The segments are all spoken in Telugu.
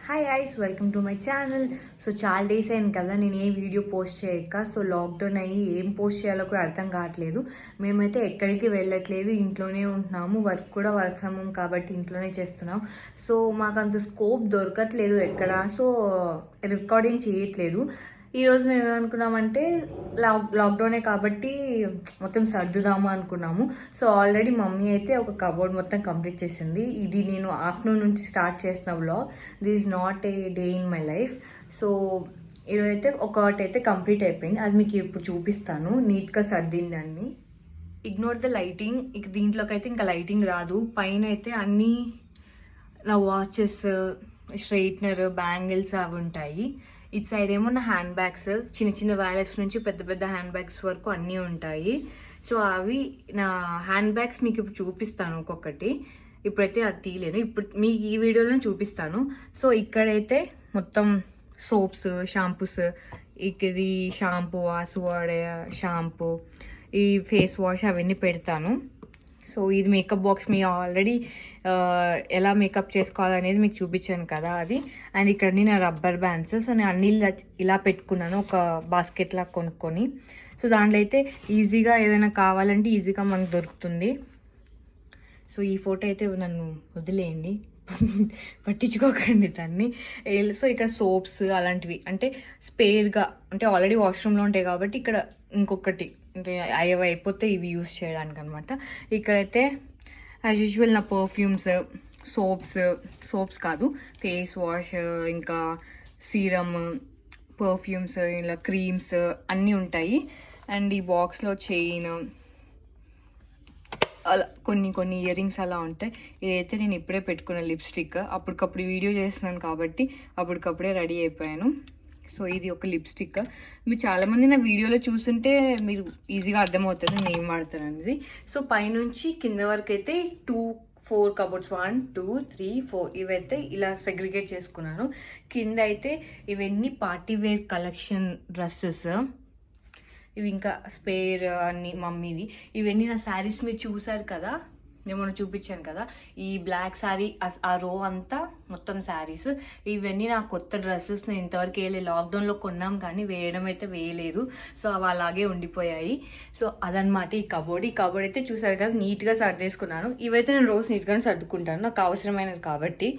Hi guys, welcome to my channel. So చాలా డేస్ అయింది కదా నేను ఏ వీడియో పోస్ట్ చేయక. సో లాక్డౌన్ అయ్యి ఏం పోస్ట్ చేయాలో కూడా అర్థం కావట్లేదు. మేమైతే ఎక్కడికి వెళ్ళట్లేదు, ఇంట్లోనే ఉంటున్నాము. వర్క్ కూడా వర్క్ ఫ్రమ్ హోమ్ కాబట్టి ఇంట్లోనే చేస్తున్నాం. సో మాకు అంత స్కోప్ దొరకట్లేదు ఎక్కడ, సో రికార్డింగ్ చేయట్లేదు. ఈరోజు మేము ఏమనుకున్నామంటే లాక్డౌనే కాబట్టి మొత్తం సర్దుదాము అనుకున్నాము. సో ఆల్రెడీ మమ్మీ అయితే ఒక కబోర్డ్ మొత్తం కంప్లీట్ చేసింది. ఇది నేను ఆఫ్టర్నూన్ నుంచి స్టార్ట్ చేసిన vlog. This is not a day in my life. So ఈరోజైతే ఒకటైతే కంప్లీట్ అయిపోయింది, అది మీకు ఇప్పుడు చూపిస్తాను. నీట్గా సర్దింది దాన్ని. Ignore the lighting. ఇక దీంట్లోకి అయితే ఇంకా లైటింగ్ రాదు. పైన అయితే అన్నీ నా వాచెస్, స్ట్రైట్నర్, బ్యాంగిల్స్ అవి ఉంటాయి. ఇటు సైడ్ ఏమో నా హ్యాండ్ బ్యాగ్స్, చిన్న చిన్న వ్యాలెట్స్ నుంచి పెద్ద పెద్ద హ్యాండ్ బ్యాగ్స్ వరకు అన్నీ ఉంటాయి. సో అవి నా హ్యాండ్ బ్యాగ్స్ మీకు ఇప్పుడు చూపిస్తాను ఒక్కొక్కటి. ఇప్పుడైతే అది తీయలేను, ఇప్పుడు మీకు ఈ వీడియోలో చూపిస్తాను. సో ఇక్కడైతే మొత్తం సోప్స్, షాంపూస్, ఇది షాంపూ, వాసు వాడే షాంపూ, ఈ ఫేస్ వాష్ అవన్నీ పెడతాను. సో ఇది మేకప్ బాక్స్, మీ ఆల్రెడీ ఎలా మేకప్ చేసుకోవాలనేది మీకు చూపించాను కదా అది. అండ్ ఇక్కడ నా రబ్బర్ బ్యాండ్స్. సో నేను అన్ని ఇలా పెట్టుకున్నాను ఒక బాస్కెట్ లా కొనుక్కొని. సో దాంట్లో అయితే ఈజీగా ఏదైనా కావాలంటే ఈజీగా మనకు దొరుకుతుంది. సో ఈ ఫోటో అయితే నన్ను వదిలేయండి, పట్టించుకోకండి దాన్ని. సో ఇక్కడ సోప్స్ అలాంటివి అంటే స్పేర్గా, అంటే ఆల్రెడీ వాష్రూమ్లో ఉంటాయి కాబట్టి ఇక్కడ ఇంకొకటి అంటే అవి అయిపోతే ఇవి యూస్ చేయడానికి అనమాట. ఇక్కడైతే యాజ్ యూజువల్ నా పర్ఫ్యూమ్స్, సోప్స్ కాదు, ఫేస్ వాష్, ఇంకా సీరమ్, పర్ఫ్యూమ్స్, ఇలా క్రీమ్స్ అన్నీ ఉంటాయి. అండ్ ఈ బాక్స్లో చైన్, అలా కొన్ని ఇయర్ రింగ్స్ అలా ఉంటాయి. ఇదైతే నేను ఇప్పుడే పెట్టుకున్న లిప్స్టిక్, అప్పటికప్పుడు వీడియో చేస్తున్నాను కాబట్టి అప్పటికప్పుడే రెడీ అయిపోయాను. సో ఇది ఒక లిప్స్టిక్. మీరు చాలామంది నా వీడియోలో చూస్తుంటే మీరు ఈజీగా అర్థమవుతుంది నేను ఏం వాడతాను అనేది. సో పైనుంచి కింద వరకు అయితే 4 కబోర్డ్స్, 1 2 3 4 ఇవైతే ఇలా సెగ్రిగేట్ చేసుకున్నాను. కింద అయితే ఇవన్నీ పార్టీ వేర్ కలెక్షన్ డ్రెస్సెస్, ఇవి ఇంకా స్పేర్ అన్ని మమ్మీవి. ఇవన్నీ నా శారీస్ మీరు చూసారు కదా, నేను మొన్న చూపించాను కదా. ఈ బ్లాక్ శారీ, ఆ రో అంతా మొత్తం శారీస్. ఇవన్నీ నా కొత్త డ్రెస్సెస్. నేను ఇంతవరకు వేయలేదు, లాక్డౌన్లో కొన్నాం కానీ వేయడం అయితే వేయలేదు. సో అవి అలాగే ఉండిపోయాయి. సో అదనమాట ఈ కబోర్డ్. ఈ కబోర్డ్ అయితే చూసారు కదా, నీట్గా సర్దేసుకున్నాను. ఇవైతే నేను రోజు నీట్గానే సర్దుకుంటాను, నాకు అవసరమైనది కాబట్టి.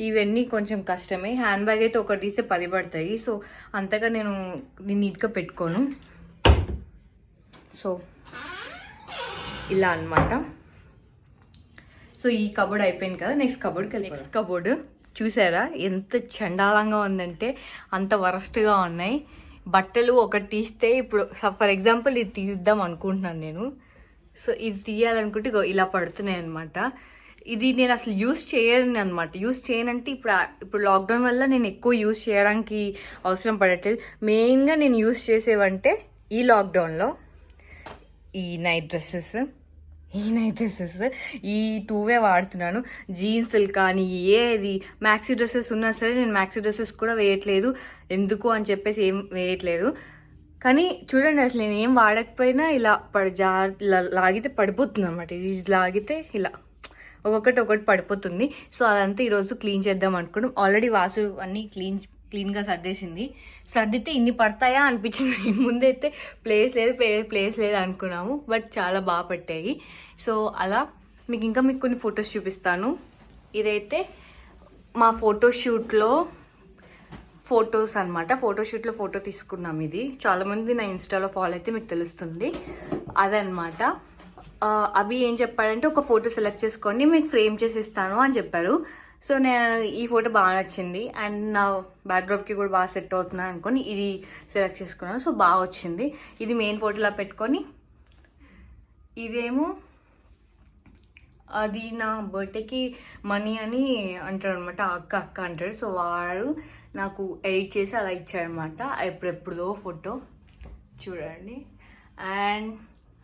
ఇవన్నీ కొంచెం కష్టమే. హ్యాండ్ బ్యాగ్ అయితే ఒకటి తీస్తే 10 పడతాయి. సో అంతగా నేను నీట్గా పెట్టుకోను. సో ఇలా అనమాట. సో ఈ కబోర్డ్ అయిపోయింది కదా, నెక్స్ట్ కబోర్డ్ చూసారా ఎంత చండాలంగా ఉందంటే అంత వరస్ట్గా ఉన్నాయి. బట్టలు ఒకటి తీస్తే ఇప్పుడు ఫర్ ఎగ్జాంపుల్ ఇది తీద్దాం అనుకుంటున్నాను నేను. సో ఇది తీయాలనుకుంటే ఇలా పడుతున్నాయి అనమాట. ఇది నేను అసలు యూస్ చేయను అనమాట. యూస్ చేయనంటే ఇప్పుడు లాక్డౌన్ వల్ల నేను ఎక్కువ యూస్ చేయడానికి అవసరం పడట్లేదు. మెయిన్గా నేను యూస్ చేసేవంటే ఈ లాక్డౌన్లో ఈ నైట్ డ్రెస్సెస్, ఈ 2వే వాడుతున్నాను. జీన్సులు కానీ ఏది మ్యాక్సీ డ్రెస్సెస్ ఉన్నా సరే నేను మ్యాక్సీ డ్రెస్సెస్ కూడా వేయట్లేదు, ఎందుకు అని చెప్పేసి ఏం వేయట్లేదు. కానీ చూడండి, అసలు నేను ఏం వాడకపోయినా ఇలా లాగితే పడిపోతుంది అనమాట. ఇది లాగితే ఇలా ఒక్కొక్కటి పడిపోతుంది. సో అదంతా ఈరోజు క్లీన్ చేద్దాం అనుకున్నాం. ఆల్రెడీ వాసు అన్నీ క్లీన్గా సర్దితే ఇన్ని పడతాయా అనిపించింది. ముందైతే ప్లేస్ లేదు అనుకున్నాము, బట్ చాలా బాగా పట్టాయి. సో అలా మీకు కొన్ని ఫొటోస్ చూపిస్తాను. ఇదైతే మా ఫోటోషూట్లో ఫొటోస్ అనమాట. ఫోటోషూట్లో ఫోటో తీసుకున్నాం. ఇది చాలామంది నా ఇన్స్టాలో ఫాలో అయితే మీకు తెలుస్తుంది. అదనమాట. అవి ఏం చెప్పాడంటే ఒక ఫోటో సెలెక్ట్ చేసుకోండి, మీకు ఫ్రేమ్ చేసి ఇస్తాను అని చెప్పారు. సో నేను ఈ ఫోటో బాగా నచ్చింది అండ్ నా బ్యాక్డ్రాప్కి కూడా బాగా సెట్ అవుతుంది అనుకొని ఇది సెలెక్ట్ చేసుకున్నాను. సో బాగా వచ్చింది. ఇది మెయిన్ ఫోటోలా పెట్టుకొని, ఇదేమో అది నా బర్త్డేకి మనీ అని అంటాడు అనమాట, అక్క అంటాడు. సో వాడు నాకు ఎడిట్ చేసి అలా ఇచ్చాడనమాట. ఎప్పుడెప్పుడో ఫోటో చూడండి. అండ్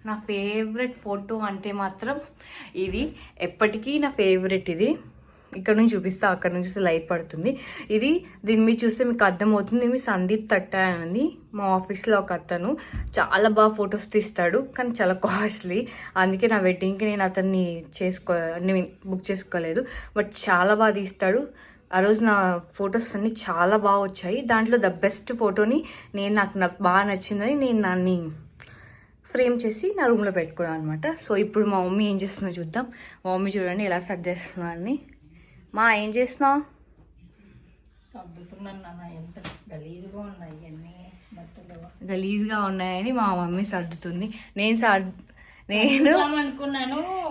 నా ఫేవరెట్ ఫోటో అంటే మాత్రం ఇది, ఎప్పటికీ నా ఫేవరెట్. ఇది ఇక్కడ నుంచి చూపిస్తా, అక్కడ నుంచి లైట్ పడుతుంది. దీని మీద చూస్తే మీకు అర్థమవుతుంది. మీ సందీప్ తట్టా అని మా ఆఫీస్లో ఒక అతను చాలా బాగా ఫొటోస్ తీస్తాడు, కానీ చాలా కాస్ట్లీ. అందుకే నా వెడ్డింగ్కి నేను అతన్ని బుక్ చేసుకోలేదు. బట్ చాలా బాగా తీస్తాడు. ఆ రోజు నా ఫొటోస్ అన్నీ చాలా బాగా వచ్చాయి. దాంట్లో ద బెస్ట్ ఫోటోని నాకు బాగా నచ్చిందని నేను దాన్ని ఫ్రేమ్ చేసి నా రూమ్లో పెట్టుకున్నాను అనమాట. సో ఇప్పుడు మా మమ్మీ ఏం చేస్తుందో చూద్దాం. మా మమ్మీ చూడండి ఎలా సర్దేస్తున్నా అని. మా ఏం చేస్తున్నావు? గలీజ్గా ఉన్నాయని మా మమ్మీ సర్దుతుంది.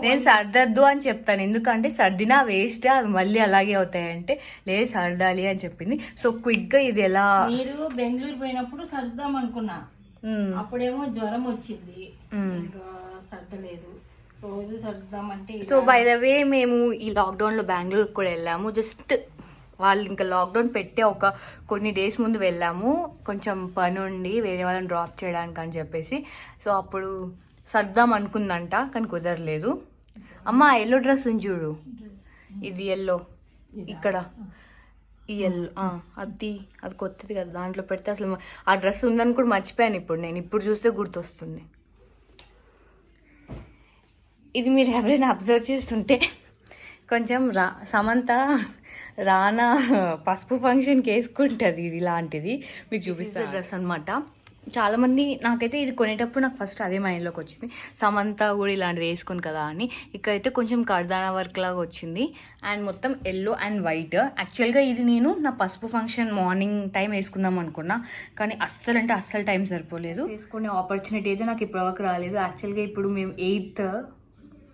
నేను సర్దద్దు అని చెప్తాను, ఎందుకంటే సర్దినా వేస్ట్, అవి మళ్ళీ అలాగే అవుతాయంటే లేదు సర్దాలి అని చెప్పింది. సో క్విక్గా ఇది ఎలా మీరు బెంగళూరు పోయినప్పుడు సర్దాం అనుకున్నా, అప్పుడేమో జ్వరం వచ్చింది, సర్దలేదు. రోజు సర్దామంటే సో బై ద వే మేము ఈ లాక్డౌన్లో బెంగళూరు కూడా వెళ్ళాము. జస్ట్ వాళ్ళు ఇంకా లాక్డౌన్ పెట్టే ఒక కొన్ని డేస్ ముందు వెళ్ళాము, కొంచెం పని ఉండి వేరే వాళ్ళని డ్రాప్ చేయడానికి అని చెప్పేసి. సో అప్పుడు సర్దాం అనుకుందంట, కానీ కుదరలేదు. అమ్మ ఎల్లో డ్రెస్ ఉంది చూడు, ఇది ఎల్లో ఇక్కడ, ఈ ఎల్లో అది కొత్తది కదా, దాంట్లో పెడితే అసలు ఆ డ్రెస్ ఉందని కూడా మర్చిపోయాను. ఇప్పుడు చూస్తే గుర్తొస్తుంది. ఇది మీరు ఎవరైనా అబ్జర్వ్ చేస్తుంటే కొంచెం సమంత రానా పసుపు ఫంక్షన్కి వేసుకుంటుంది ఇది, ఇలాంటిది మీకు చూపిస్తారు డ్రెస్ అనమాట. చాలామంది నాకైతే ఇది కొనేటప్పుడు నాకు ఫస్ట్ అదే మైండ్లోకి వచ్చింది, సమంత కూడా ఇలాంటిది వేసుకుంది కదా అని. ఇక్కడైతే కొంచెం కర్దానా వర్క్ లాగా వచ్చింది అండ్ మొత్తం ఎల్లో అండ్ వైట్. యాక్చువల్గా ఇది నేను నా పసుపు ఫంక్షన్ మార్నింగ్ టైం వేసుకుందాం అనుకున్నా, కానీ అస్సలు టైం సరిపోలేదు. వేసుకునే ఆపర్చునిటీ అయితే నాకు ఇప్పటివరకు రాలేదు. యాక్చువల్గా ఇప్పుడు మేము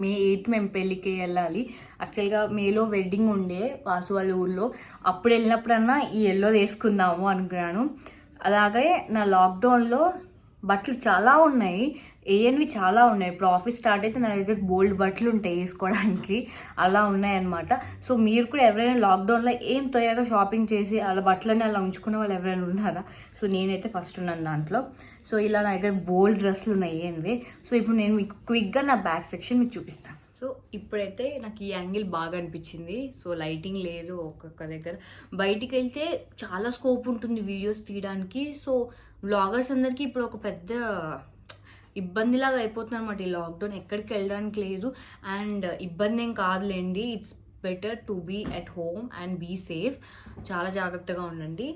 మే 8 మేము పెళ్ళికి వెళ్ళాలి. యాక్చువల్గా మేలో వెడ్డింగ్ ఉండే వాసు వాళ్ళ ఊళ్ళో, అప్పుడు వెళ్ళినప్పుడన్నా ఈ ఎల్లో వేసుకుందాము అనుకున్నాను. అలాగే నా లాక్డౌన్లో బట్టలు చాలా ఉన్నాయి, ఏఎన్వి చాలా ఉన్నాయి. ఇప్పుడు ఆఫీస్ స్టార్ట్ అయితే నా దగ్గర బోల్డ్ బట్టలు ఉంటాయి వేసుకోవడానికి, అలా ఉన్నాయన్నమాట. సో మీరు కూడా ఎవరైనా లాక్డౌన్లో ఏం తొయ్యాగా షాపింగ్ చేసి అలా బట్టలన్నీ అలా ఉంచుకునే వాళ్ళు ఎవరైనా ఉన్నారా? సో నేనైతే ఫస్ట్ ఉన్నాను దాంట్లో. సో ఇలా నా దగ్గర బోల్డ్ డ్రెస్సులు ఉన్నాయి ఏఎన్వి. సో ఇప్పుడు నేను మీకు క్విక్గా నా బ్యాక్ సెక్షన్ మీకు చూపిస్తాను. సో ఇప్పుడైతే నాకు ఈ యాంగిల్ బాగా అనిపించింది. సో లైటింగ్ లేదు ఒక్కొక్క దగ్గర, బయటికి వెళ్తే చాలా స్కోప్ ఉంటుంది వీడియోస్ తీయడానికి. సో వ్లాగర్స్ అందరికీ ఇప్పుడు ఒక పెద్ద ఇబ్బందిలాగా అయిపోతుంది అనమాట ఈ లాక్డౌన్, ఎక్కడికి వెళ్ళడానికి లేదు. అండ్ ఇబ్బంది ఏం కాదులేండి, it's better to be at home and be safe. చాలా జాగ్రత్తగా ఉండండి.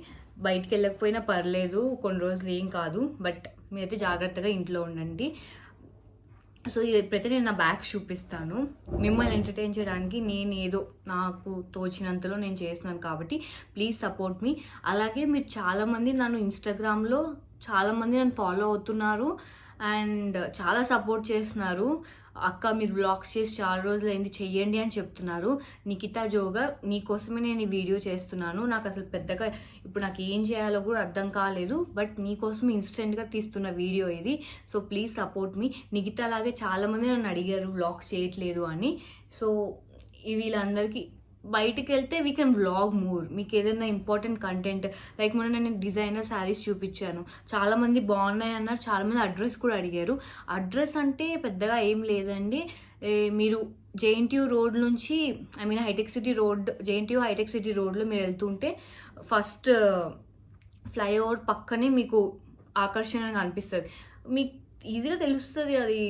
బయటికి వెళ్ళకపోయినా పర్లేదు, కొన్ని రోజులు ఏం కాదు, బట్ మీరైతే జాగ్రత్తగా ఇంట్లో ఉండండి. సో ఇప్పుడైతే నేను నా బ్యాగ్స్ చూపిస్తాను. మిమ్మల్ని ఎంటర్టైన్ చేయడానికి నేను ఏదో నాకు తోచినంతలో నేను చేస్తున్నాను కాబట్టి ప్లీజ్ సపోర్ట్ మీ. అలాగే మీరు చాలామంది నన్ను ఇన్స్టాగ్రామ్లో చాలామంది నన్ను ఫాలో అవుతున్నారు అండ్ చాలా సపోర్ట్ చేస్తున్నారు. అక్క మీరు వ్లాగ్స్ చేసి చాలా రోజులైంది, చెయ్యండి అని చెప్తున్నారు. నిఖితా జోగా, నీకోసమే నేను ఈ వీడియో చేస్తున్నాను. నాకు అసలు పెద్దగా ఇప్పుడు నాకు ఏం చేయాలో కూడా అర్థం కాలేదు, బట్ నీకోసం ఇన్స్టెంట్గా తీస్తున్న వీడియో ఇది. సో ప్లీజ్ సపోర్ట్ మీ. నిఖితా లాగే చాలామంది నన్ను అడిగారు వ్లాగ్స్ చేయట్లేదు అని. సో వీళ్ళందరికీ బయటికి వెళ్తే వీ కెన్ వ్లాగ్ మోర్. మీకు ఏదైనా ఇంపార్టెంట్ కంటెంట్, లైక్ మొన్న నేను డిజైనర్ శారీస్ చూపించాను, చాలామంది బాగున్నాయి అన్నారు, చాలామంది అడ్రస్ కూడా అడిగారు. అడ్రస్ అంటే పెద్దగా ఏం లేదండి, మీరు జేఎన్టీయూ రోడ్ నుంచి hitech city road, JNTU hitech city రోడ్లో మీరు వెళ్తుంటే ఫస్ట్ ఫ్లైఓవర్ పక్కనే మీకు ఆకర్షణగా అనిపిస్తుంది. మీకు ఈజీగా తెలుస్తుంది. అది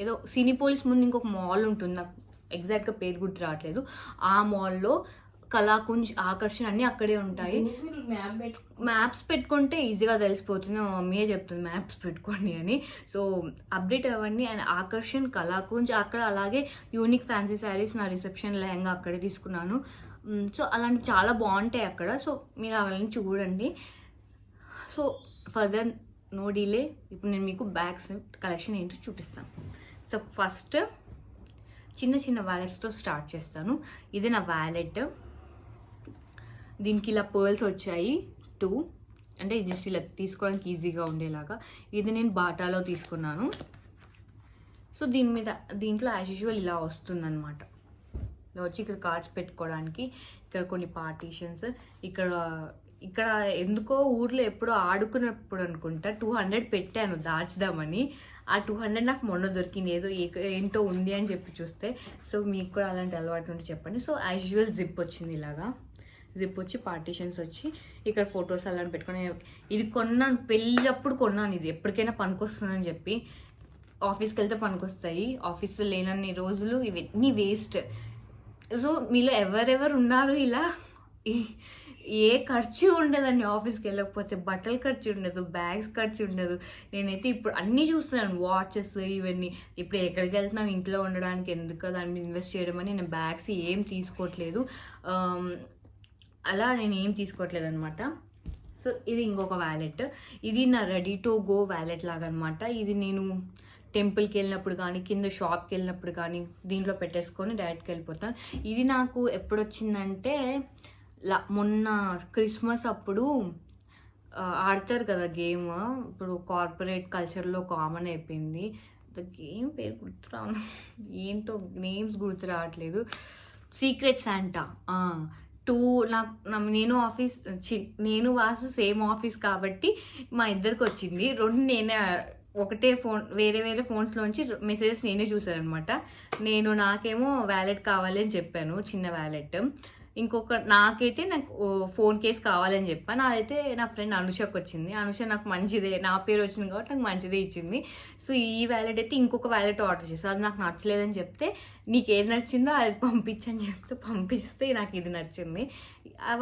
ఏదో సినీపోలిస్ ముందు ఇంకొక మాల్ ఉంటుంది, నాకు ఎగ్జాక్ట్గా పేరు గుర్తు రావట్లేదు. ఆ మాల్లో కళాకుంజ్, ఆకర్షణ అన్నీ అక్కడే ఉంటాయి. మ్యాప్స్ పెట్టుకుంటే ఈజీగా తెలిసిపోతుంది. మా మమ్మీయే చెప్తుంది మ్యాప్స్ పెట్టుకోండి అని. సో అప్డేట్ అవ్వండి. అండ్ ఆకర్షణ, కళాకుంజ్ అక్కడ, అలాగే యూనిక్ ఫ్యాన్సీ శారీస్, నా రిసెప్షన్ లెహంగా అక్కడే తీసుకున్నాను. సో అలాంటివి చాలా బాగుంటాయి అక్కడ. సో మీరు అవన్నీ చూడండి. సో ఫర్దర్ నో డిలే, ఇప్పుడు నేను మీకు బ్యాగ్స్ కలెక్షన్ ఏంటో చూపిస్తాను. సో ఫస్ట్ చిన్న వ్యాలెట్స్తో స్టార్ట్ చేస్తాను. ఇది నా వ్యాలెట్. దీనికి ఇలా పర్ల్స్ వచ్చాయి 2, అంటే జస్ట్ ఇలా తీసుకోవడానికి ఈజీగా ఉండేలాగా. ఇది నేను బాటాలో తీసుకున్నాను. సో దీంట్లో యాజ్ యూజువల్ ఇలా వస్తుందన్నమాట. ఇలా వచ్చి ఇక్కడ కార్డ్స్ పెట్టుకోవడానికి, ఇక్కడ కొన్ని పార్టీషన్స్, ఇక్కడ ఎందుకో ఊర్లో ఎప్పుడో ఆడుకున్నప్పుడు అనుకుంటా 200 పెట్టాను దాచుదామని. ఆ 200 నాకు మొన్న దొరికింది, ఏదో ఏంటో ఉంది అని చెప్పి చూస్తే. సో మీకు కూడా అలాంటి అలవాటు ఉంటే చెప్పండి. సో యాజ్ యూజువల్ జిప్ వచ్చింది, ఇలాగా జిప్ వచ్చి పార్టీషన్స్ వచ్చి ఇక్కడ ఫొటోస్ అలాంటి పెట్టుకొని. ఇది కొన్నాను, పెళ్ళి అప్పుడు కొన్నాను. ఇది ఎప్పటికైనా పనికొస్తుందని చెప్పి, ఆఫీస్కి వెళ్తే పనికొస్తాయి, ఆఫీస్లో లేనన్ని రోజులు ఇవన్నీ వేస్ట్. సో మీలో ఎవరెవరు ఉన్నారు ఇలా ఏ ఖర్చు ఉండదండి ఆఫీస్కి వెళ్ళకపోతే. బట్టలు ఖర్చు ఉండదు, బ్యాగ్స్ ఖర్చు ఉండదు. నేనైతే ఇప్పుడు అన్నీ చూస్తున్నాను, వాచెస్ ఇవన్నీ. ఇప్పుడు ఎక్కడికి వెళ్తున్నాం, ఇంట్లో ఉండడానికి ఎందుకు దాని మీద ఇన్వెస్ట్ చేయడం అని నేను బ్యాగ్స్ ఏం తీసుకోవట్లేదు. అలా నేను ఏం తీసుకోవట్లేదు అనమాట. సో ఇది ఇంకొక వ్యాలెట్. ఇది నా రెడీ టు గో వ్యాలెట్ లాగా అనమాట. ఇది నేను టెంపుల్కి వెళ్ళినప్పుడు కానీ, కింద షాప్కి వెళ్ళినప్పుడు కానీ దీంట్లో పెట్టేసుకొని డైరెక్ట్కి వెళ్ళిపోతాను. ఇది నాకు ఎప్పుడు వచ్చిందంటే మొన్న క్రిస్మస్ అప్పుడు ఆడతారు కదా గేమ్. ఇప్పుడు కార్పొరేట్ కల్చర్లో కామన్ అయిపోయింది. గేమ్ పేరు గుర్తురా, ఏంటో నేమ్స్ గుర్తు రావట్లేదు. Secret Santa. నేను వాసు సేమ్ ఆఫీస్ కాబట్టి మా ఇద్దరికి వచ్చింది. రెండు నేనే ఒకటే ఫోన్ వేరే వేరే ఫోన్స్లోంచి మెసేజెస్ నేనే చూసాను అనమాట. నాకేమో వ్యాలెట్ కావాలి అని చెప్పాను, చిన్న వ్యాలెట్. నాకైతే నాకు ఫోన్ కేస్ కావాలని చెప్పాను. అదైతే నా ఫ్రెండ్ అనుషకు వచ్చింది. అనుష నాకు మంచిదే, నా పేరు వచ్చింది కాబట్టి నాకు మంచిదే ఇచ్చింది. సో ఈ వ్యాలెట్ అయితే ఇంకొక వ్యాలెట్ ఆర్డర్ చేస్తాను. అది నాకు నచ్చలేదని చెప్తే, నీకు ఏది నచ్చిందో అది పంపించని చెప్తే పంపిస్తే నాకు ఇది నచ్చింది.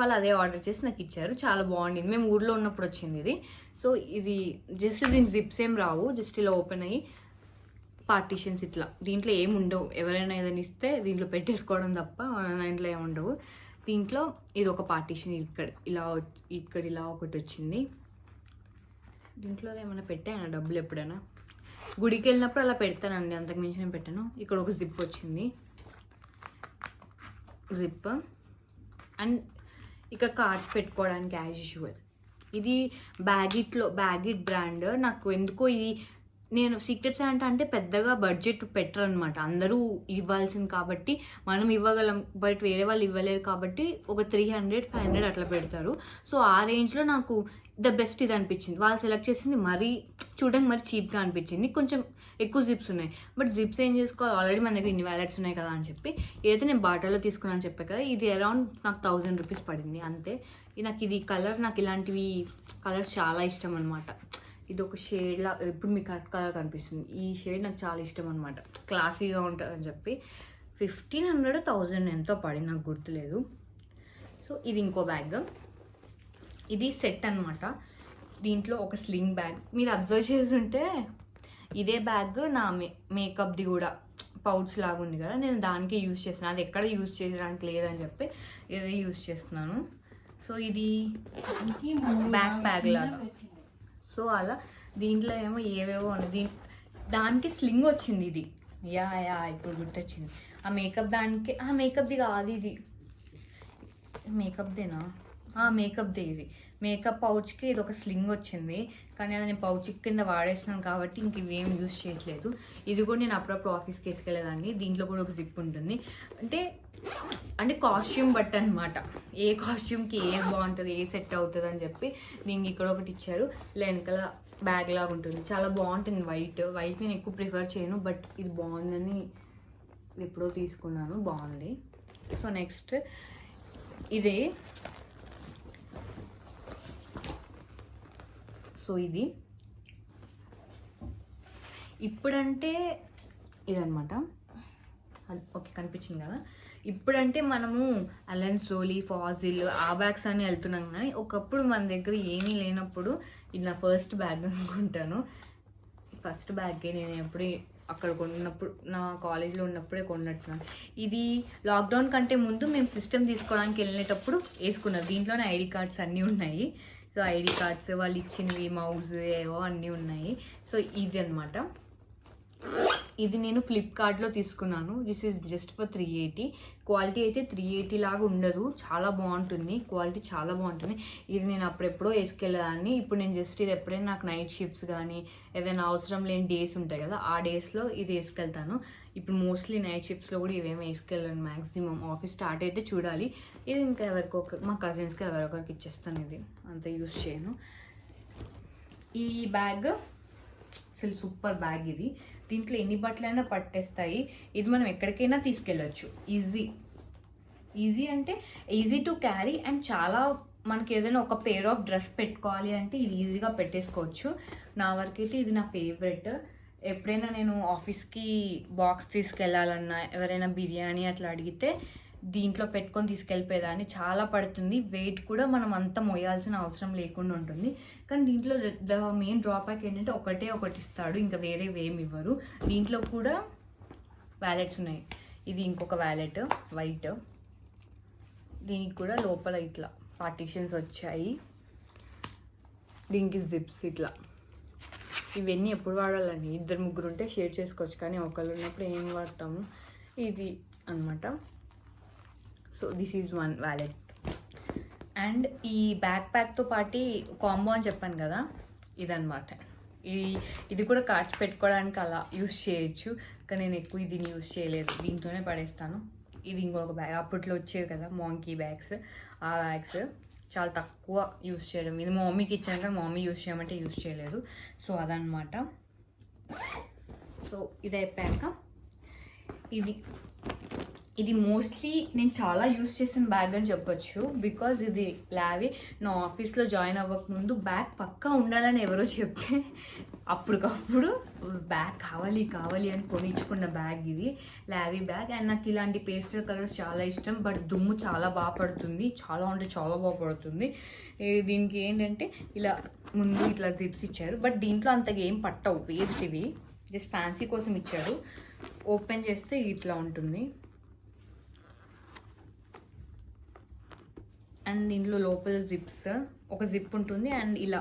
వాళ్ళు అదే ఆర్డర్ చేసి నాకు ఇచ్చారు. చాలా బాగుండింది. మేము ఊర్లో ఉన్నప్పుడు వచ్చింది ఇది. సో ఇది జస్ట్ దీనికి జిప్స్ ఏం రావు, జస్ట్ ఇలా ఓపెన్ అయ్యి పార్టీషన్స్ ఇట్లా. దీంట్లో ఏమి ఉండవు, ఎవరైనా ఏదైనా ఇస్తే దీంట్లో పెట్టేసుకోవడం తప్ప దాంట్లో ఏమి ఉండవు. దీంట్లో ఇది ఒక పార్టీషన్ ఇక్కడ ఇలా ఒకటి వచ్చింది. దీంట్లో ఏమైనా పెట్టాను డబ్బులు ఎప్పుడైనా గుడికి వెళ్ళినప్పుడు అలా పెడతానండి, అంతకు మించి నేను పెట్టాను. ఇక్కడ ఒక జిప్ వచ్చింది, జిప్. అండ్ ఇక కార్డ్స్ పెట్టుకోవడానికి యాజ్ యూజువల్. ఇది బ్యాగిట్ బ్రాండ్. నాకు ఎందుకో ఇది, నేను సీక్రెట్ శాంటా అంటే పెద్దగా బడ్జెట్ పెట్టరు అనమాట. అందరూ ఇవ్వాల్సింది కాబట్టి మనం ఇవ్వగలం, బట్ వేరే వాళ్ళు ఇవ్వలేరు కాబట్టి ఒక 300-500 అట్లా పెడతారు. సో ఆ రేంజ్లో నాకు ద బెస్ట్ ఇది అనిపించింది. వాళ్ళు సెలెక్ట్ చేసింది చూడడానికి మరి చీప్గా అనిపించింది. కొంచెం ఎక్కువ జిప్స్ ఉన్నాయి, బట్ జిప్స్ ఏం చేసుకోవాలి, ఆల్రెడీ మన దగ్గర ఇన్ని వ్యాలెట్స్ ఉన్నాయి కదా అని చెప్పి ఏదైతే నేను బాటాలో తీసుకున్నాను చెప్పాను కదా, ఇది అరౌండ్ నాకు 1000 రూపీస్ పడింది అంతే. ఇది కలర్, నాకు ఇలాంటివి కలర్స్ చాలా ఇష్టం అనమాట. ఇది ఒక షేడ్లా, ఇప్పుడు మీకు కరెక్ట్ కలర్ కనిపిస్తుంది. ఈ షేడ్ నాకు చాలా ఇష్టం అనమాట, క్లాసీగా ఉంటుంది అని చెప్పి 1500-1000 ఎంతో పడి నాకు గుర్తులేదు. సో ఇది ఇంకో బ్యాగ్. ఇది సెట్ అనమాట. దీంట్లో ఒక స్లింగ్ బ్యాగ్. మీరు అబ్జర్వ్ చేస్తుంటే ఇదే బ్యాగ్ నా మేకప్ది కూడా పౌచ్ లాగా ఉంది కదా, నేను దానికి యూజ్ చేస్తున్నాను. అది ఎక్కడ యూజ్ చేయడానికి లేదని చెప్పి ఇదే యూజ్ చేస్తున్నాను. సో ఇది బ్యాక్ ప్యాక్ లాగా. సో అలా దీంట్లో ఏమో ఏవేవో ఉంది. దానికి స్లింగ్ వచ్చింది. ఇది ఇప్పుడు గుర్తొచ్చింది. ఆ మేకప్ది కాదు, ఇది మేకప్దేనా? మేకప్దే. ఇది మేకప్ పౌచ్కి ఇది ఒక స్లింగ్ వచ్చింది, కానీ అది నేను పౌచ్ కింద వాడేస్తున్నాను కాబట్టి ఇంక ఇవేం యూజ్ చేయట్లేదు. ఇది కూడా నేను అప్పుడప్పుడు ఆఫీస్కి వేసుకెళ్ళేదాన్ని. దీంట్లో కూడా ఒక జిప్ ఉంటుంది. అంటే కాస్ట్యూమ్ బట్ అనమాట, ఏ కాస్ట్యూమ్కి ఏది బాగుంటుంది, ఏ సెట్ అవుతుంది అని చెప్పి దీనికి ఇక్కడ ఒకటి ఇచ్చారు. వెనకాల బ్యాగ్ లాగా ఉంటుంది, చాలా బాగుంటుంది. వైట్ నేను ఎక్కువ ప్రిఫర్ చేయను, బట్ ఇది బాగుందని ఎప్పుడో తీసుకున్నాను, బాగుంది. సో నెక్స్ట్ ఇదే. సో ఇది ఇప్పుడంటే ఇదనమాట. ఓకే, కనిపించింది కదా. ఇప్పుడంటే మనము అలెన్ సోలీ, ఫాజిల్ ఆ బ్యాగ్స్ అని వెళ్తున్నాం, కానీ ఒకప్పుడు మన దగ్గర ఏమీ లేనప్పుడు ఇది నా ఫస్ట్ బ్యాగ్ అనుకుంటాను. ఫస్ట్ బ్యాగే నేను ఎప్పుడు అక్కడ కొన్నప్పుడు, నా కాలేజ్లో ఉన్నప్పుడే కొన్నట్టున్నాను. ఇది లాక్డౌన్ కంటే ముందు మేము సిస్టమ్ తీసుకోవడానికి వెళ్ళేటప్పుడు వేసుకున్నాం. దీంట్లోనే ఐడి కార్డ్స్ అన్నీ ఉన్నాయి. సో ఐడి కార్డ్స్, వాళ్ళు ఇచ్చినవి, మౌజ్ ఏవో అన్నీ ఉన్నాయి. సో ఇది అనమాట. ఇది నేను ఫ్లిప్కార్ట్లో తీసుకున్నాను. This is just for 380. Quality అయితే 380 లాగా ఉండదు, చాలా బాగుంటుంది, క్వాలిటీ చాలా బాగుంటుంది. ఇది నేను అప్పుడెప్పుడో వేసుకెళ్ళేదాన్ని. ఇప్పుడు నేను జస్ట్ ఇది ఎప్పుడైనా నాకు నైట్ షిఫ్ట్స్ కానీ ఏదైనా అవసరం లేని డేస్ ఉంటాయి కదా, ఆ డేస్లో ఇది వేసుకెళ్తాను. ఇప్పుడు మోస్ట్లీ నైట్ షిఫ్ట్స్లో కూడా ఇవేమీ వేసుకెళ్ళాను మ్యాక్సిమం. ఆఫీస్ స్టార్ట్ అయితే చూడాలి. ఇది ఇంకా ఎవరికొకరు, మా కజిన్స్కి ఎవరొకరికి ఇచ్చేస్తాను. ఇది అంత యూస్ చేయను. ఈ బ్యాగ్ అసలు సూపర్ బ్యాగ్. ఇది దీంట్లో ఎన్ని బట్టలైనా పట్టేస్తాయి. ఇది మనం ఎక్కడికైనా తీసుకెళ్ళచ్చు. ఈజీ అంటే ఈజీ టు క్యారీ. అండ్ చాలా మనకి ఏదైనా ఒక పేర్ ఆఫ్ డ్రెస్ పెట్టుకోవాలి అంటే ఇది ఈజీగా పెట్టేసుకోవచ్చు. నా వరకైతే ఇది నా ఫేవరెట్. ఎప్పుడైనా నేను ఆఫీస్కి బాక్స్ తీసుకెళ్ళాలన్నా, ఎవరైనా బిర్యానీ అట్లా అడిగితే దీంట్లో పెట్టుకొని తీసుకెళ్ళిపోయేదాన్ని. చాలా పడుతుంది, వెయిట్ కూడా మనం అంత మోయాల్సిన అవసరం లేకుండా ఉంటుంది. కానీ దీంట్లో ద మెయిన్ డ్రాబ్యాక్ ఏంటంటే ఒకటి ఇస్తాడు, ఇంకా వేరే ఏమి ఇవ్వరు. దీంట్లో కూడా వ్యాలెట్స్ ఉన్నాయి. ఇది ఇంకొక వ్యాలెట్ వైట్, దీనికి కూడా లోపల ఇట్లా పార్టీషన్స్ వచ్చాయి. దీనికి జిప్స్ ఇట్లా. ఇవన్నీ ఎప్పుడు వాడాలని 2-3 ఉంటే షేర్ చేసుకోవచ్చు, కానీ ఒకళ్ళు ఉన్నప్పుడు ఏం వాడతాము. ఇది అనమాట. So this is one wallet. And ఈ బ్యాక్ ప్యాక్తో పాటు కాంబో అని చెప్పాను కదా, ఇదనమాట. ఇది కూడా కార్డ్స్ పెట్టుకోవడానికి అలా యూస్ చేయొచ్చు, కానీ నేను ఎక్కువ దీన్ని యూస్ చేయలేదు, దీంతోనే పడేస్తాను. ఇది ఇంకొక బ్యాగ్, అప్పట్లో వచ్చేవి కదా మాంకీ బ్యాగ్స్, ఆ బ్యాగ్స్ చాలా తక్కువ యూస్ చేయడం. ఇది మా మమ్మీకి ఇచ్చాను, కానీ మా మమ్మీ యూస్ చేయమంటే యూస్ చేయలేదు. సో అదనమాట. సో ఇది అయిపోయాక ఇది మోస్ట్లీ నేను చాలా యూస్ చేసిన బ్యాగ్ అని చెప్పొచ్చు. బికాజ్ ఇది లావీ నా ఆఫీస్లో జాయిన్ అవ్వకముందు బ్యాగ్ పక్కా ఉండాలని ఎవరో చెప్తే అప్పటికప్పుడు బ్యాగ్ కావాలి అని కొనిచ్చుకున్న బ్యాగ్ ఇది, లావీ బ్యాగ్. అండ్ నాకు ఇలాంటి పేస్టల్ కలర్స్ చాలా ఇష్టం, బట్ దుమ్ము చాలా బాగా పడుతుంది, చాలా బాగా పడుతుంది. దీనికి ఏంటంటే ఇలా ముందు ఇట్లా జిప్స్ ఇచ్చారు, బట్ దీంట్లో అంతగా ఏం పట్టవు, వేస్ట్ ఇవి, జస్ట్ ఫ్యాన్సీ కోసం ఇచ్చారు. ఓపెన్ చేస్తే ఇట్లా ఉంటుంది. అండ్ దీంట్లో లోపల జిప్స్, ఒక జిప్ ఉంటుంది. అండ్ ఇలా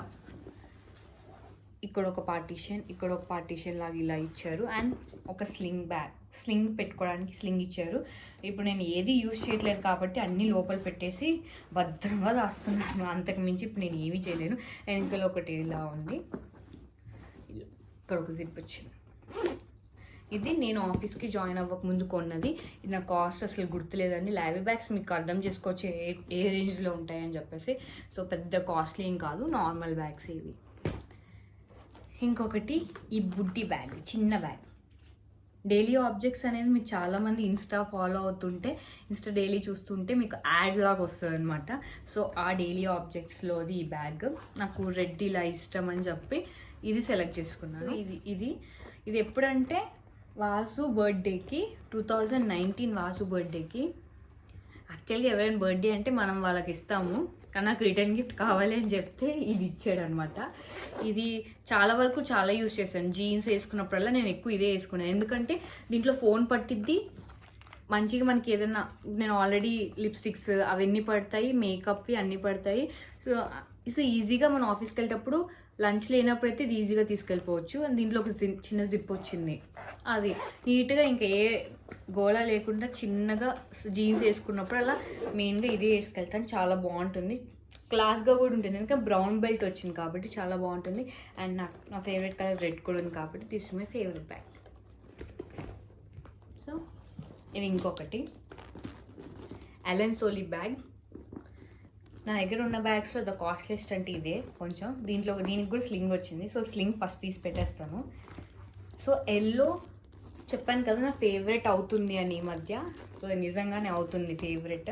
ఇక్కడ ఒక పార్టీషన్ లాగా ఇలా ఇచ్చారు. అండ్ ఒక స్లింగ్ పెట్టుకోవడానికి స్లింగ్ ఇచ్చారు. ఇప్పుడు నేను ఏది యూజ్ చేయట్లేదు కాబట్టి అన్నీ లోపల పెట్టేసి భద్రంగా దాస్తున్నాను, అంతకు మించి ఇప్పుడు నేను ఏమీ చేయలేను. వెనకలో ఒకటి ఇలా ఉంది, ఇక్కడ ఒక జిప్ వచ్చింది. ఇది నేను ఆఫీస్కి జాయిన్ అవ్వక ముందు కొన్నది. ఇది నా కాస్ట్ అసలు గుర్తులేదండి. లావీ బ్యాగ్స్ మీకు అర్థం చేసుకోవచ్చు ఏ రేంజ్లో ఉంటాయని చెప్పేసి. సో పెద్ద కాస్ట్లీ ఏం కాదు, నార్మల్ బ్యాగ్స్ ఇవి. ఇంకొకటి ఈ బుడ్డి బ్యాగ్, చిన్న బ్యాగ్. డైలీ ఆబ్జెక్ట్స్ అనేది మీకు చాలామంది ఇన్స్టా ఫాలో అవుతుంటే, ఇన్స్టా డైలీ చూస్తుంటే మీకు యాడ్ లాగా వస్తుంది అనమాట. సో ఆ డైలీ ఆబ్జెక్ట్స్లోది ఈ బ్యాగ్. నాకు రెడ్ ఇలా ఇష్టం అని చెప్పి ఇది సెలెక్ట్ చేసుకున్నాను. ఇది ఎప్పుడంటే వాసు బర్త్డేకి, 2019 వాసు బర్త్డేకి. యాక్చువల్గా ఎవరైనా బర్త్డే అంటే మనం వాళ్ళకి ఇస్తాము, కానీ నాకు రిటర్న్ గిఫ్ట్ కావాలి అని చెప్తే ఇది ఇచ్చాడు అనమాట. ఇది చాలా వరకు చాలా యూజ్ చేశాను. జీన్స్ వేసుకున్నప్పుడల్లా నేను ఎక్కువ ఇదే వేసుకున్నాను, ఎందుకంటే దీంట్లో ఫోన్ పట్టిద్ది మంచిగా. మనకి ఏదైనా, నేను ఆల్రెడీ లిప్స్టిక్స్ అవన్నీ పడతాయి, మేకప్వి అన్నీ పడతాయి. సో ఈజీగా మనం ఆఫీస్కి వెళ్ళేటప్పుడు, లంచ్ లేనప్పుడు అయితే ఇది ఈజీగా తీసుకెళ్ళిపోవచ్చు. అండ్ దీంట్లో ఒక చిన్న జిప్ వచ్చింది, అది నీట్గా ఇంకా ఏ గోళ లేకుండా చిన్నగా జీన్స్ వేసుకున్నప్పుడు అలా మెయిన్గా ఇదే వేసుకెళ్తాను. చాలా బాగుంటుంది, క్లాస్గా కూడా ఉంటుంది. ఇంకా బ్రౌన్ బెల్ట్ వచ్చింది కాబట్టి చాలా బాగుంటుంది. అండ్ నా ఫేవరెట్ కలర్ రెడ్ కూడా ఉంది కాబట్టి this is my favourite bag. So ఇది ఇంకొకటి అలెన్ సోలీ బ్యాగ్. నా దగ్గర ఉన్న బ్యాగ్స్లో ద కాస్ట్లెస్ట్ అంటే ఇదే కొంచెం. దీనికి కూడా స్లింగ్ వచ్చింది. సో స్లింగ్ ఫస్ట్ తీసి పెట్టేస్తాను. సో ఎల్లో చెప్పాను కదా నా ఫేవరెట్ అవుతుంది అని ఈ మధ్య. సో నిజంగానే అవుతుంది ఫేవరెట్.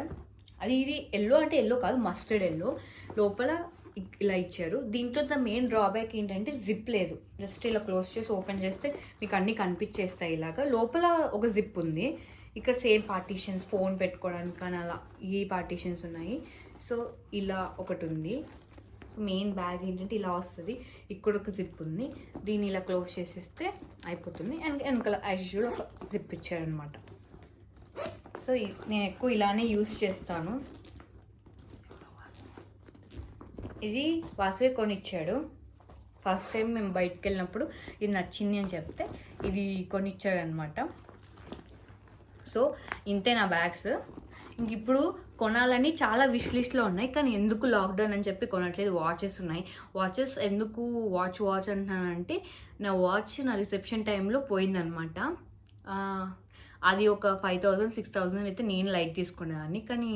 ఇది ఎల్లో అంటే ఎల్లో కాదు, మస్టర్డ్ ఎల్లో. లోపల ఇలా ఇచ్చారు. దీంట్లో ద మెయిన్ డ్రాబ్యాక్ ఏంటంటే జిప్ లేదు. జస్ట్ ఇలా క్లోజ్ చేసి ఓపెన్ చేస్తే మీకు అన్నీ కనిపించేస్తాయి ఇలాగా. లోపల ఒక జిప్ ఉంది. ఇక్కడ సేమ్ పార్టీషన్స్, ఫోన్ పెట్టుకోవడానికి కానీ అలా ఈ పార్టీషన్స్ ఉన్నాయి. సో ఇలా ఒకటి ఉంది. సో మెయిన్ బ్యాగ్ ఏంటంటే ఇలా వస్తుంది. ఇక్కడ ఒక జిప్ ఉంది, దీన్ని ఇలా క్లోజ్ చేసేస్తే అయిపోతుంది. అండ్ వెనకాల యాజ్ యూజువల్ ఒక జిప్ ఇచ్చారనమాట. సో నేను ఎక్కువ ఇలానే యూస్ చేస్తాను. ఇది వాసువే కొనిచ్చాడు. ఫస్ట్ టైం మేము బయటకు వెళ్ళినప్పుడు ఇది నచ్చింది అని చెప్తే ఇది కొనిచ్చాడు అనమాట. సో ఇంతే నా బ్యాగ్స్. ఇంక ఇప్పుడు కొనాలని చాలా విష్ లిస్ట్లో ఉన్నాయి, కానీ ఎందుకు లాక్డౌన్ అని చెప్పి కొనట్లేదు. వాచెస్ ఉన్నాయి. వాచెస్ ఎందుకు వాచ్ అంటున్నానంటే, నా వాచ్ నా రిసెప్షన్ టైంలో పోయిందనమాట. అది ఒక 5,000-6,000 అయితే నేను లైట్ తీసుకునేదాన్ని, కానీ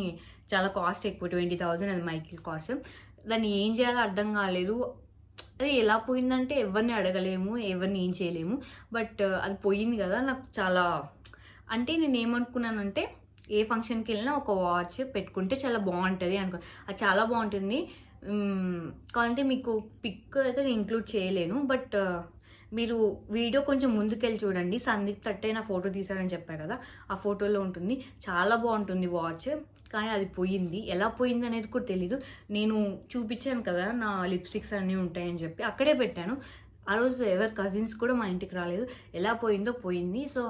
చాలా కాస్ట్ ఎక్కువ, 20,000 అది మైకిల్ కాస్ట్. దాన్ని ఏం చేయాలో అర్థం కాలేదు. అది ఎలా పోయిందంటే ఎవరిని అడగలేము, ఎవరిని ఏం చేయలేము. బట్ అది పోయింది కదా, నాకు చాలా అంటే నేను ఏమనుకున్నానంటే ఏ ఫంక్షన్కి వెళ్ళినా ఒక వాచ్ పెట్టుకుంటే చాలా బాగుంటుంది అనుకో. అది చాలా బాగుంటుంది. కావాలంటే మీకు పిక్ అయితే నేను ఇంక్లూడ్ చేయలేను, బట్ మీరు వీడియో కొంచెం ముందుకెళ్ళి చూడండి. సందీప్ తట్టే నా ఫోటో తీసాడని చెప్పా కదా, ఆ ఫోటోలో ఉంటుంది. చాలా బాగుంటుంది వాచ్. కానీ అది పోయింది. ఎలా పోయింది అనేది కూడా తెలీదు. నేను చూపించాను కదా నా లిప్స్టిక్స్ అన్నీ ఉంటాయని చెప్పి, అక్కడే పెట్టాను. ఆ రోజు ఎవరి కజిన్స్ కూడా మా ఇంటికి రాలేదు. ఎలా పోయిందో పోయింది. సో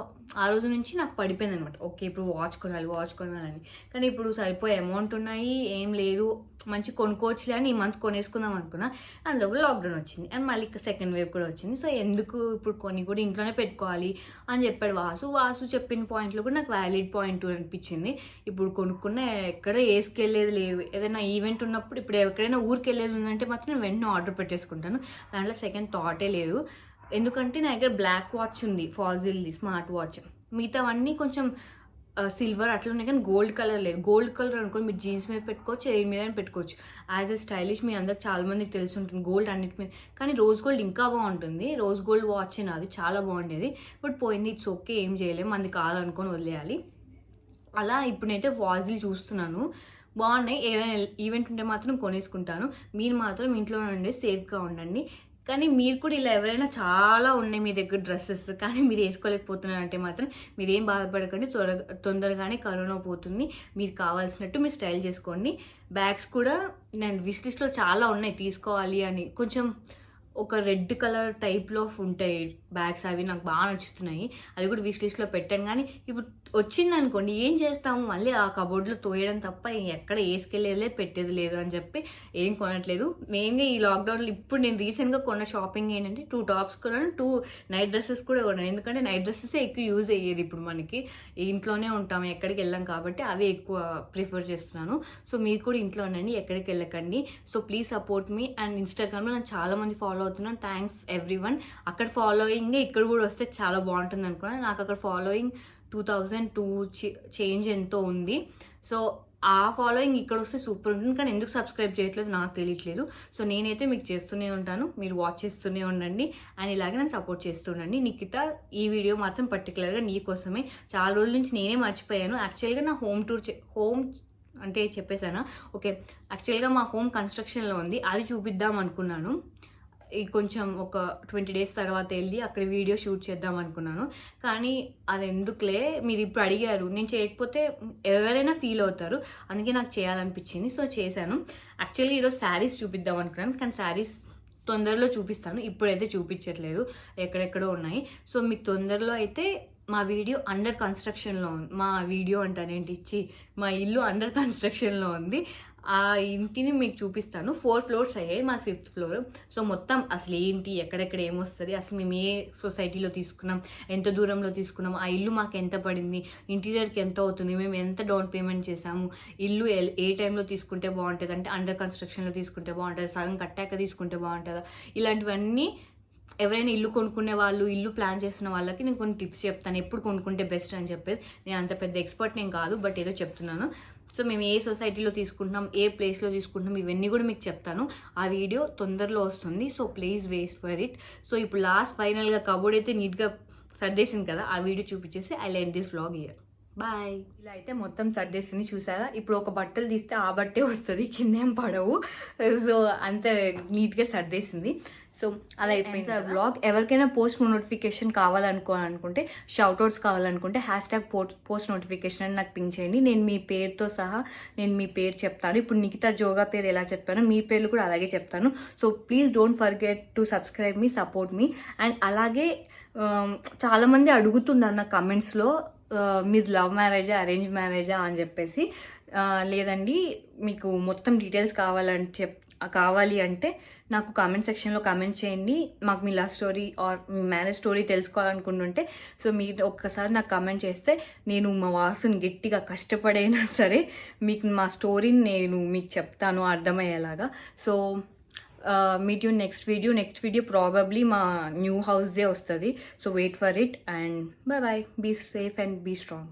ఆ రోజు నుంచి నాకు పడిపోయింది అనమాట. ఓకే, ఇప్పుడు వాచ్ కొనాలని. కానీ ఇప్పుడు సరిపోయే అమౌంట్ ఉన్నాయి, ఏం లేదు, మంచి కొనుక్కోవచ్చులే అని ఈ మంత్ కొనేసుకుందాం అనుకున్నా. అందులో లాక్డౌన్ వచ్చింది అండ్ మళ్ళీ సెకండ్ వేవ్ కూడా వచ్చింది. సో ఎందుకు ఇప్పుడు కొన్ని కూడా ఇంట్లోనే పెట్టుకోవాలి అని చెప్పాడు వాసు చెప్పిన పాయింట్లో కూడా నాకు వ్యాలిడ్ పాయింట్ అనిపించింది. ఇప్పుడు కొనుక్కున్న ఎక్కడ వేసుకెళ్ళేది లేదు. ఏదైనా ఈవెంట్ ఉన్నప్పుడు, ఇప్పుడు ఎక్కడైనా ఊరికి వెళ్ళేది ఉందంటే మాత్రం నేను వెంటనే ఆర్డర్ పెట్టేసుకుంటాను. దాంట్లో సెకండ్ థాటే లేదు. ఎందుకంటే నా దగ్గర బ్లాక్ వాచ్ ఉంది, ఫాజిల్ది స్మార్ట్ వాచ్. మిగతావన్నీ కొంచెం సిల్వర్ అట్లా ఉన్నాయి, కానీ గోల్డ్ కలర్ లేదు. గోల్డ్ కలర్ అనుకోని మీరు జీన్స్ మీద పెట్టుకోవచ్చు, ఎయిర్ మీద పెట్టుకోవచ్చు. యాజ్ ఎ స్టైలిష్ మీ అందరికి చాలా మందికి తెలిసి ఉంటుంది గోల్డ్ అన్నిటి మీద. కానీ రోజ్ గోల్డ్ ఇంకా బాగుంటుంది. రోజ్ గోల్డ్ వాచ్ నాది చాలా బాగుండేది. బట్ పోయింది. ఇట్స్ ఓకే, ఏం చేయలేము, మంది కాదనుకొని వదిలేయాలి. అలా ఇప్పుడు నేనైతే వాజిల్ చూస్తున్నాను, బాగున్నాయి. ఏదైనా ఈవెంట్ ఉంటే మాత్రం కొనేసుకుంటాను. మీరు మాత్రం ఇంట్లో ఉండే సేఫ్గా ఉండండి. కానీ మీరు కూడా ఇలా ఎవరైనా చాలా ఉన్నాయి మీ దగ్గర డ్రెస్సెస్, కానీ మీరు వేసుకోలేకపోతున్నారంటే మాత్రం మీరేం బాధపడకండి. తొందరగానే కరోనా పోతుంది. మీరు కావాల్సినట్టు మీరు స్టైల్ చేసుకోండి. బ్యాగ్స్ కూడా నేను విష్ లిస్ట్లో చాలా ఉన్నాయి తీసుకోవాలి అని. కొంచెం ఒక రెడ్ కలర్ టైప్లో ఉంటాయి బ్యాగ్స్, అవి నాకు బాగా నచ్చుతున్నాయి. అది కూడా విష్ లిస్ట్లో పెట్టాను. కానీ ఇప్పుడు వచ్చింది అనుకోండి, ఏం చేస్తాము, మళ్ళీ ఆ కబోర్డ్లో తోయడం తప్ప ఎక్కడ వేసుకెళ్ళేది పెట్టేది లేదు అని చెప్పి ఏం కొనట్లేదు. మెయిన్గా ఈ లాక్డౌన్లో ఇప్పుడు నేను రీసెంట్గా కొన్న షాపింగ్ ఏంటంటే 2 టాప్స్ కొన్నాను, 2 నైట్ డ్రెస్సెస్ కూడా కొన్నాను. ఎందుకంటే నైట్ డ్రెస్సెస్ ఎక్కువ యూజ్ అయ్యేది. ఇప్పుడు మనకి ఇంట్లోనే ఉంటాము, ఎక్కడికి వెళ్ళాం కాబట్టి అవే ఎక్కువ ప్రిఫర్ చేస్తున్నాను. సో మీరు కూడా ఇంట్లో ఉండండి, ఎక్కడికి వెళ్ళకండి. So please support me. And ఇన్స్టాగ్రామ్లో నాకు చాలా మంది ఫాలో అవుతున్నాను. Thanks everyone. అక్కడ ఫాలోయింగ్ ఇక్కడ కూడా వస్తే చాలా బాగుంటుంది అనుకున్నాను. నాకు అక్కడ ఫాలోయింగ్ 2002 చేంజ్ ఎంతో ఉంది. సో ఆ ఫాలోయింగ్ ఇక్కడ వస్తే సూపర్ ఉంటుంది. కానీ ఎందుకు సబ్స్క్రైబ్ చేయట్లేదు నాకు తెలియట్లేదు. సో నేనైతే మీకు చేస్తూనే ఉంటాను, మీరు వాచ్ చేస్తూనే ఉండండి అండ్ ఇలాగే నన్ను సపోర్ట్ చేస్తుండండి. నిఖిత, ఈ వీడియో మాత్రం పర్టికులర్గా నీకోసమే. చాలా రోజుల నుంచి నేనే మర్చిపోయాను. యాక్చువల్గా నా హోమ్ అంటే చెప్పేసానా? ఓకే, యాక్చువల్గా మా హోమ్ కన్స్ట్రక్షన్లో ఉంది, అది చూపిద్దాం అనుకున్నాను. కొంచెం ఒక 20 డేస్ తర్వాత వెళ్ళి అక్కడ వీడియో షూట్ చేద్దాం అనుకున్నాను. కానీ అది ఎందుకులే, మీరు ఇప్పుడు అడిగారు, నేను చేయకపోతే ఎవరైనా ఫీల్ అవుతారు, అందుకే నాకు చేయాలనిపించింది. సో చేశాను. యాక్చువల్లీ ఈరోజు శారీస్ చూపిద్దాం అనుకున్నాను, కానీ శారీస్ తొందరలో చూపిస్తాను, ఇప్పుడైతే చూపించట్లేదు, ఎక్కడెక్కడో ఉన్నాయి. సో మీకు తొందరలో అయితే మా వీడియో అండర్ కన్స్ట్రక్షన్లో ఉంది. మా వీడియో అంటానేంటి ఇచ్చి, మా ఇల్లు అండర్ కన్స్ట్రక్షన్లో ఉంది. ఆ ఇంటిని మీకు చూపిస్తాను. 4 ఫ్లోర్స్ అయ్యాయి, మా 5th ఫ్లోర్. సో మొత్తం అసలు ఏంటి, ఎక్కడెక్కడ ఏమొస్తుంది, అసలు మేము ఏ సొసైటీలో తీసుకున్నాం, ఎంత దూరంలో తీసుకున్నాం, ఆ ఇల్లు మాకు ఎంత పడింది, ఇంటీరియర్కి ఎంత అవుతుంది, మేము ఎంత డౌన్ పేమెంట్ చేసాము, ఇల్లు ఏ టైంలో తీసుకుంటే బాగుంటుంది, అంటే అండర్ కన్స్ట్రక్షన్లో తీసుకుంటే బాగుంటుంది, సగం కట్టాక తీసుకుంటే బాగుంటుందా, ఇలాంటివన్నీ ఎవరైనా ఇల్లు కొనుక్కునే వాళ్ళు, ఇల్లు ప్లాన్ చేస్తున్న వాళ్ళకి నేను కొన్ని టిప్స్ చెప్తాను, ఎప్పుడు కొనుక్కుంటే బెస్ట్ అని చెప్పేది. నేను అంత పెద్ద ఎక్స్పర్ట్ నేను కాదు, బట్ ఏదో చెప్తున్నాను. సో మేము ఏ సొసైటీలో తీసుకుంటున్నాం, ఏ ప్లేస్లో తీసుకుంటున్నాం, ఇవన్నీ కూడా మీకు చెప్తాను. ఆ వీడియో తొందరలో వస్తుంది. So please wait for it. So ఇప్పుడు లాస్ట్ ఫైనల్గా కబోర్డ్ అయితే నీట్గా సర్దేసింది కదా, ఆ వీడియో చూపించేసి I end this vlog here. Bye. ఇలా అయితే మొత్తం సర్దేసింది చూసారా. ఇప్పుడు ఒక బట్టలు తీస్తే ఆ బట్టే వస్తుంది, కిందేం పడవు. సో అంత నీట్గా సర్దేసింది. సో అలా అయిపోయింది వ్లాగ్. ఎవరికైనా పోస్ట్ నోటిఫికేషన్ కావాలనుకుంటే, షౌట్అవుట్స్ కావాలనుకుంటే #పోస్ట్ నోటిఫికేషన్ అని నాకు పింక్ చేయండి. నేను మీ పేరుతో సహా నేను మీ పేరు చెప్తాను. ఇప్పుడు నిఖిత జోగా పేరు ఎలా చెప్పానో మీ పేర్లు కూడా అలాగే చెప్తాను. So please don't forget to subscribe me, support me. And అలాగే చాలామంది అడుగుతున్నారు నా కమెంట్స్లో, మీది లవ్ మ్యారేజా అరేంజ్ మ్యారేజా అని చెప్పేసి. లేదండి, మీకు మొత్తం డీటెయిల్స్ కావాలి అంటే నాకు కామెంట్ సెక్షన్లో కామెంట్ చేయండి. మాకు మీ లవ్ స్టోరీ ఆర్ మీ మ్యారేజ్ స్టోరీ తెలుసుకోవాలనుకుంటుంటే సో మీరు ఒక్కసారి నాకు కామెంట్ చేస్తే నేను మా వాసుని గట్టిగా కష్టపడైనా సరే మీకు మా స్టోరీని నేను మీకు చెప్తాను అర్థమయ్యేలాగా. So meet you next video probably మా న్యూ హౌస్దే వస్తుంది. So wait for it and bye. Be safe and be strong.